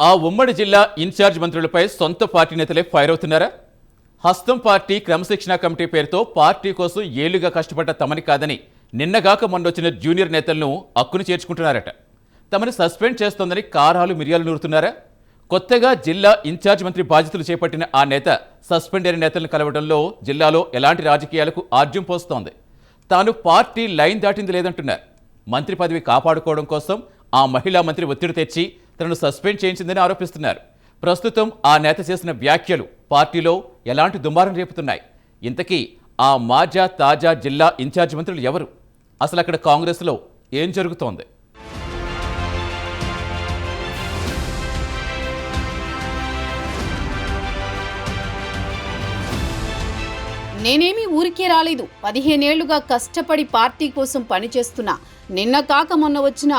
ఆ ఉమ్మడి జిల్లా ఇన్ఛార్జ్ మంత్రులపై సొంత పార్టీ నేతలే ఫైర్ అవుతున్నారా? హస్తం పార్టీ క్రమశిక్షణ కమిటీ పేరుతో పార్టీ కోసం ఏళ్లుగా కష్టపడ్డ తమని కాదని నిన్నగాక మొన్నొచ్చిన జూనియర్ నేతలను అక్కును చేర్చుకుంటున్నారట. తమని సస్పెండ్ చేస్తోందని కారాలు మిరియాలు నూరుతున్నారా? కొత్తగా జిల్లా ఇన్ఛార్జ్ మంత్రి బాధ్యతలు చేపట్టిన ఆ నేత సస్పెండ్ అయిన నేతలను కలవడంలో జిల్లాలో ఎలాంటి రాజకీయాలకు ఆజ్యం పోస్తోంది. తాను పార్టీ లైన్ దాటింది లేదంటున్నారు. మంత్రి పదవి కాపాడుకోవడం కోసం ఆ మహిళా మంత్రి ఒత్తిడి తెచ్చి తనను సస్పెండ్ చేయించిందని ఆరోపిస్తున్నారు. ప్రస్తుతం ఆ నేత చేసిన వ్యాఖ్యలు పార్టీలో ఎలాంటి దుమారం రేపుతున్నాయి? ఇంతకీ ఆ తాజా జిల్లా ఇన్ఛార్జ్ మంత్రులు ఎవరు? అసలు అక్కడ కాంగ్రెస్లో ఏం జరుగుతోంది? నేనేమీ ఊరికే రాలేదు. 15 ఏళ్లుగా కష్టపడి పార్టీ కోసం పనిచేస్తున్నా. నిన్న కాక మొన్న వచ్చిన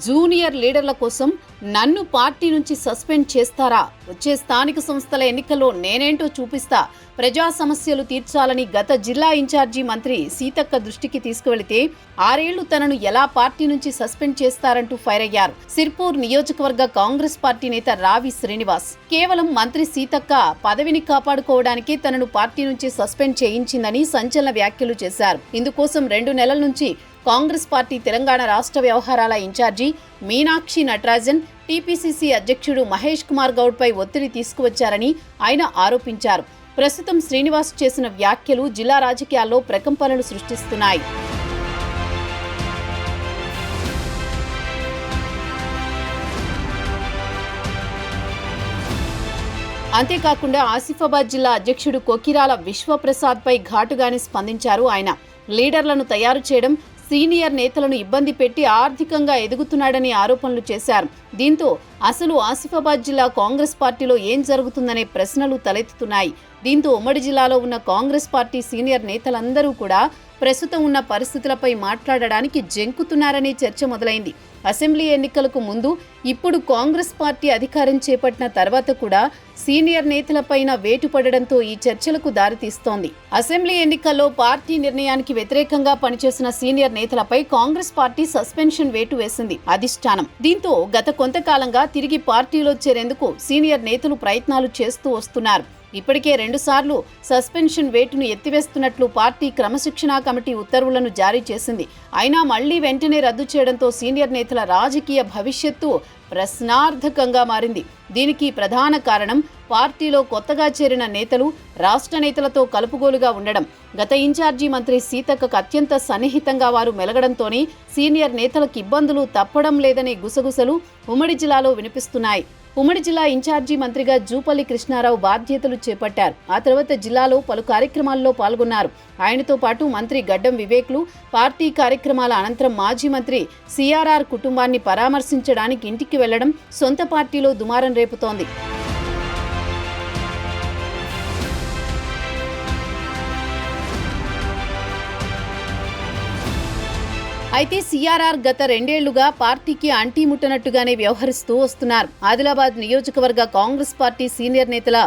జూనియర్ లీడర్ల కోసం నన్ను పార్టీ నుంచి సస్పెండ్ చేస్తారా? వచ్చే స్థానిక సంస్థల ఎన్నికల్లో నేనేంటో చూపిస్తా. ప్రజా సమస్యలు తీర్చాలని గత జిల్లా ఇన్ఛార్జి మంత్రి సీతక్క దృష్టికి తీసుకువెళితే 6 ఏళ్లు తనను ఎలా పార్టీ నుంచి సస్పెండ్ చేస్తారంటూ ఫైర్ అయ్యారు సిర్పూర్ నియోజకవర్గ కాంగ్రెస్ పార్టీ నేత రావి శ్రీనివాస్. కేవలం మంత్రి సీతక్క పదవిని కాపాడుకోవడానికే తనను పార్టీ నుంచి సస్పెండ్ చేయించిందని సంచలన వ్యాఖ్యలు చేశారు. ఇందుకోసం 2 నెలల నుంచి కాంగ్రెస్ పార్టీ తెలంగాణ రాష్ట్ర వ్యవహారాల ఇన్ఛార్జి మీనాక్షి నటరాజన్, టీపీసీసీ అధ్యక్షుడు మహేష్ కుమార్ గౌడ్ పై ఒత్తిడి తీసుకువచ్చారని ఆయన ఆరోపించారు. ప్రస్తుతం శ్రీనివాస్ చేసిన వ్యాఖ్యలు జిల్లా రాజకీయాల్లో ప్రకంపనలు సృష్టిస్తున్నాయి. అంతేకాకుండా ఆసిఫాబాద్ జిల్లా అధ్యక్షుడు కొకిరాల విశ్వప్రసాద్ పై ఘాటుగానే స్పందించారు ఆయన. లీడర్లను తయారు చేయడం, సీనియర్ నేతలను ఇబ్బంది పెట్టి ఆర్థికంగా ఎదుగుతున్నాడని ఆరోపణలు చేశారు. దీంతో అసలు ఆసిఫాబాద్ జిల్లా కాంగ్రెస్ పార్టీలో ఏం జరుగుతుందనే ప్రశ్నలు తలెత్తుతున్నాయి. దీంతో ఉమ్మడి జిల్లాలో ఉన్న కాంగ్రెస్ పార్టీ సీనియర్ నేతలందరూ కూడా ప్రస్తుతం ఉన్న పరిస్థితులపై మాట్లాడడానికి జంకుతున్నారనే చర్చ మొదలైంది. అసెంబ్లీ ఎన్నికలకు ముందు, ఇప్పుడు కాంగ్రెస్ పార్టీ అధికారం చేపట్టిన తర్వాత కూడా సీనియర్ నేతలపైన వేటు పడడంతో ఈ చర్చలకు దారితీస్తోంది. అసెంబ్లీ ఎన్నికల్లో పార్టీ నిర్ణయానికి వ్యతిరేకంగా పనిచేసిన సీనియర్ నేతలపై కాంగ్రెస్ పార్టీ సస్పెన్షన్ వేటు వేసింది అధిష్టానం. దీంతో గత కొంతకాలంగా తిరిగి పార్టీలో చేరేందుకు సీనియర్ నేతలు ప్రయత్నాలు చేస్తూ వస్తున్నారు. ఇప్పటికే 2 సార్లు సస్పెన్షన్ వేటును ఎత్తివేస్తున్నట్లు పార్టీ క్రమశిక్షణా కమిటీ ఉత్తర్వులను జారీ చేసింది. అయినా మళ్లీ వెంటనే రద్దు చేయడంతో సీనియర్ నేతల రాజకీయ భవిష్యత్తు ప్రశ్నార్థకంగా మారింది. దీనికి ప్రధాన కారణం పార్టీలో కొత్తగా చేరిన నేతలు రాష్ట్ర నేతలతో కలుపుగోలుగా ఉండడం. గత ఇన్ఛార్జి మంత్రి సీతక్కకు అత్యంత సన్నిహితంగా వారు మెలగడంతోనే సీనియర్ నేతలకు ఇబ్బందులు తప్పడం లేదనే గుసగుసలు ఉమ్మడి జిల్లాలో వినిపిస్తున్నాయి. ఉమ్మడి జిల్లా ఇన్ఛార్జి మంత్రిగా జూపల్లి కృష్ణారావు బాధ్యతలు చేపట్టారు. ఆ తర్వాత జిల్లాలో పలు కార్యక్రమాల్లో పాల్గొన్నారు. ఆయనతో పాటు మంత్రి గడ్డం వివేక్లు పార్టీ కార్యక్రమాల అనంతరం మాజీ మంత్రి సిఆర్ఆర్ కుటుంబాన్ని పరామర్శించడానికి ఇంటికి వెళ్లడం సొంత పార్టీలో దుమారం రేపుతోంది. అయితే సిఆర్ఆర్ గత 2 ఏళ్లుగా పార్టీకి అంటీ ముట్టనట్టుగానే వ్యవహరిస్తూ వస్తున్నారు. ఆదిలాబాద్ నియోజకవర్గ కాంగ్రెస్ పార్టీ సీనియర్ నేతల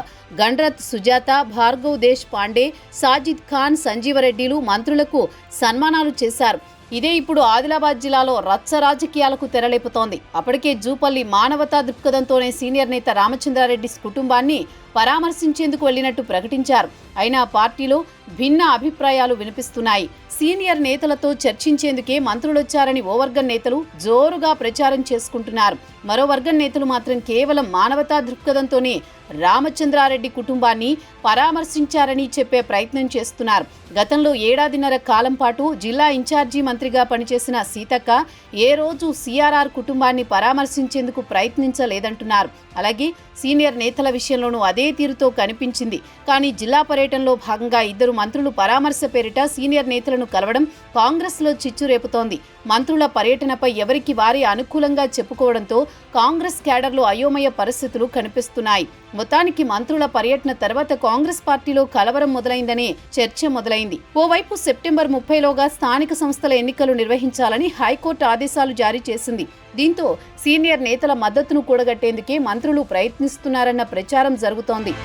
గండ్రత్ సుజాత, భార్గవ్ దేశ్ పాండే, సాజిద్ ఖాన్, సంజీవరెడ్డిలు మంత్రులకు సన్మానాలు చేశారు. ఇదే ఇప్పుడు ఆదిలాబాద్ జిల్లాలో రచ్చ రాజకీయాలకు తెరలేపుతోంది. అప్పటికే జూపల్లి మానవతా దృక్పథంతోనే సీనియర్ నేత రామచంద్రారెడ్డి కుటుంబాన్ని పరామర్శించేందుకు వెళ్లినట్టు ప్రకటించారు. అయినా పార్టీలో భిన్న అభిప్రాయాలు వినిపిస్తున్నాయి. సీనియర్ నేతలతో చర్చించేందుకే మంత్రులొచ్చారని ఓ వర్గం నేతలు జోరుగా ప్రచారం చేసుకుంటున్నారు. మరో వర్గం నేతలు మాత్రం కేవలం మానవతా దృక్పథంతోనే రామచంద్రారెడ్డి కుటుంబాన్ని పరామర్శించారని చెప్పే ప్రయత్నం చేస్తున్నారు. గతంలో 1.5 కాలం పాటు జిల్లా ఇన్ఛార్జి మంత్రిగా పనిచేసిన సీతక్క ఏ రోజు సిఆర్ఆర్ కుటుంబాన్ని పరామర్శించేందుకు ప్రయత్నించలేదంటున్నారు. అలాగే సీనియర్ నేతల విషయంలోనూ అదే తీరుతో కనిపించింది. కానీ జిల్లా పర్యటనలో భాగంగా 2 మంత్రులు పరామర్శ పేరిట సీనియర్ నేతలను కలవడం కాంగ్రెస్లో చిచ్చు రేపుతోంది. మంత్రుల పర్యటనపై ఎవరికి వారి అనుకూలంగా చెప్పుకోవడంతో కాంగ్రెస్ క్యాడర్లో అయోమయ పరిస్థితులు కనిపిస్తున్నాయి. మొత్తానికి మంత్రుల పర్యటన తర్వాత కాంగ్రెస్ పార్టీలో కలవరం మొదలైందనే చర్చ మొదలైంది. ఓవైపు సెప్టెంబర్ 30లోగా స్థానిక సంస్థల ఎన్నికలు నిర్వహించాలని హైకోర్టు ఆదేశాలు జారీ చేసింది. దీంతో సీనియర్ నేతల మద్దతును కూడగట్టేందుకే మంత్రులు ప్రయత్నిస్తున్నారన్న ప్రచారం జరుగుతోంది.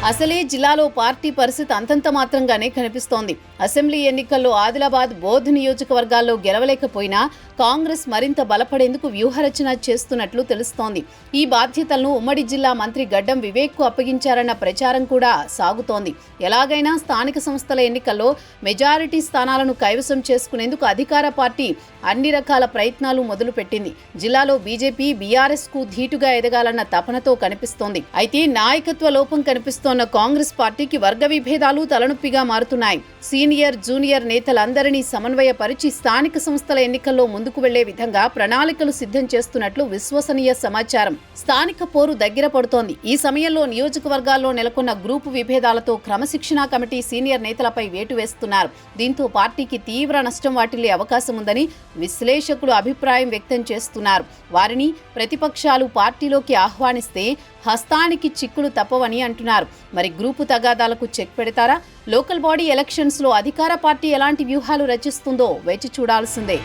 అసలే జిల్లాలో పార్టీ పరిస్థితి అంతంత మాత్రంగానే కనిపిస్తోంది. అసెంబ్లీ ఎన్నికల్లో ఆదిలాబాద్, బోధ్ నియోజకవర్గాల్లో గెలవలేకపోయినా కాంగ్రెస్ మరింత బలపడేందుకు వ్యూహరచన చేస్తున్నట్లు తెలుస్తోంది. ఈ బాధ్యతలను ఉమ్మడి జిల్లా మంత్రి గడ్డం వివేక్కు అప్పగించారన్న ప్రచారం కూడా సాగుతోంది. ఎలాగైనా స్థానిక సంస్థల ఎన్నికల్లో మెజారిటీ స్థానాలను కైవసం చేసుకునేందుకు అధికార పార్టీ అన్ని రకాల ప్రయత్నాలు మొదలుపెట్టింది. జిల్లాలో బీజేపీ, బీఆర్ఎస్ కు ధీటుగా ఎదగాలన్న తపనతో కనిపిస్తోంది. అయితే నాయకత్వ లోపం కనిపిస్తోన్న కాంగ్రెస్ పార్టీకి వర్గ విభేదాలు తలనొప్పిగా మారుతున్నాయి. సీనియర్, జూనియర్ నేతలందరినీ సమన్వయపరిచి స్థానిక సంస్థల ఎన్నికల్లో ముందుకు వెళ్లే విధంగా ప్రణాళికలు సిద్ధం చేస్తున్నట్లు విశ్వసనీయ సమాచారం. స్థానిక పోరు దగ్గర పడుతోంది. ఈ సమయంలో నియోజకవర్గాల్లో నెలకొన్న గ్రూపు విభేదాలతో క్రమశిక్షణా కమిటీ సీనియర్ నేతలపై వేటు వేస్తున్నారు. దీంతో పార్టీకి తీవ్ర నష్టం వాటిల్లే అవకాశం ఉందని విశ్లేషకులు అభిప్రాయం వ్యక్తం చేస్తున్నారు. వారిని ప్రతిపక్షాలు పార్టీలోకి ఆహ్వానిస్తే హస్తానికి చిక్కులు తప్పవని అంటున్నారు. మరి గ్రూపు తగాదాలకు చెక్ పెడతారా? లోకల్ బాడీ ఎలక్షన్స్ లో అధికార పార్టీ ఎలాంటి వ్యూహాలు రచిస్తుందో వేచి చూడాల్సిందే.